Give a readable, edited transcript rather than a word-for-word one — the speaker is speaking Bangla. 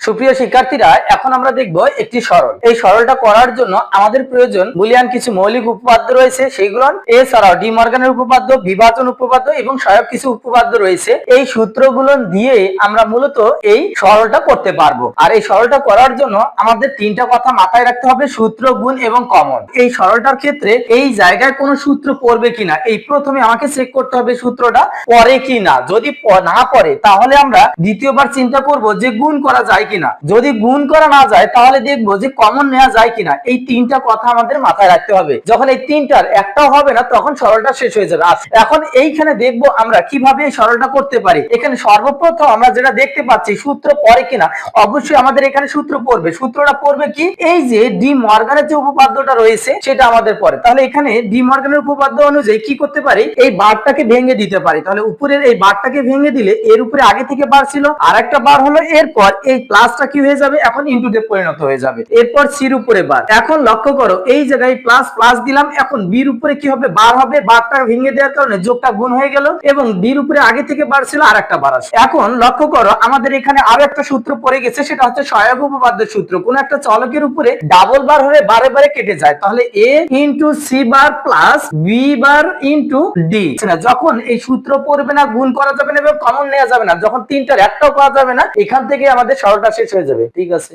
সুপ্রিয় শিক্ষার্থীরা, এখন আমরা দেখব একটি সরল। এই সরলটা করার জন্য আমাদের প্রয়োজন বুলিয়ান কিছু মৌলিক উপপাদ্য রয়েছে, সেগুলো এছাড়াও ডি মর্গানের উপপাদ্য, বিভাজন উপপাদ্য এবং সহায়ক কিছু উপপাদ্য রয়েছে। এই সূত্রগুলো দিয়ে আমরা মূলত এই সরলটা করতে পারবো। আর এই সরলটা করার জন্য আমাদের তিনটা কথা মাথায় রাখতে হবে: সূত্র, গুণ এবং কমন। এই সরলটার ক্ষেত্রে এই জায়গায় কোনো সূত্র পড়বে কিনা, এই প্রথমে আমাকে চেক করতে হবে সূত্রটা পড়ে কিনা। যদি না পড়ে তাহলে আমরা দ্বিতীয়বার চিন্তা করব যে গুণ করা যায় কিনা। যদি গুণ করা না যায় তাহলে দেখবো যে কমন নেওয়া যায় কিনা। এই তিনটা কথা আমাদের মাথায় রাখতে হবে। যখন এই তিনটার একটাও হবে না তখন সরলটা শেষ হয়ে যাবে। এখন এইখানে দেখবো আমরা কিভাবে এই সরলটা করতে পারি। এখানে সর্বপ্রথম আমরা যেটা দেখতে পাচ্ছি, সূত্র পড়ে কিনা। অবশ্যই আমাদের এখানে সূত্র পড়বে। সূত্রটা পড়বে কি, এই যে ডি মর্গানের যে উপপাদ্যটা রয়েছে সেটা আমাদের পড়ে। তাহলে এখানে ডি মর্গানের উপপাদ্য অনুযায়ী কি করতে পারি, এই বারটাকে ভেঙে দিতে পারি। তাহলে উপরের এই বারটাকে ভেঙে দিলে এর উপরে আগে থেকে বার ছিল, আর একটা বার হলো, এরপর এই প্লাসটা কি হয়ে যাবে, এখন ইনটুতে পরিণত হয়ে যাবে। এরপর সির উপরে বার। এখন লক্ষ্য করো, এই জায়গায় প্লাস প্লাস দিলাম, এখন বির উপরে কি হবে, বার হবে। বারটা ভেঙে দেওয়ার কারণে যোগটা গুণ হয়ে গেল এবং বির উপরে আগে থেকে বার ছিল, আর একটা বার আসে। এখন লক্ষ্য করো, আমাদের এখানে আরো একটা সূত্র পড়ে গেছে, সেটা হচ্ছে সহায়ক উপপাদ্যের সূত্র। কোন একটা চলকের উপরে ডাবল বার হলে বারে বারে কেটে যায়, তাহলে A into C bar plus B bar into D. যখন এই সূত্র পড়বে না, গুণ করা যাবে না এবং কমন নেওয়া যাবে না, যখন তিনটার একটাও পাওয়া যাবে না, এখান থেকে আমাদের সরলটা শেষ হয়ে যাবে। ঠিক আছে।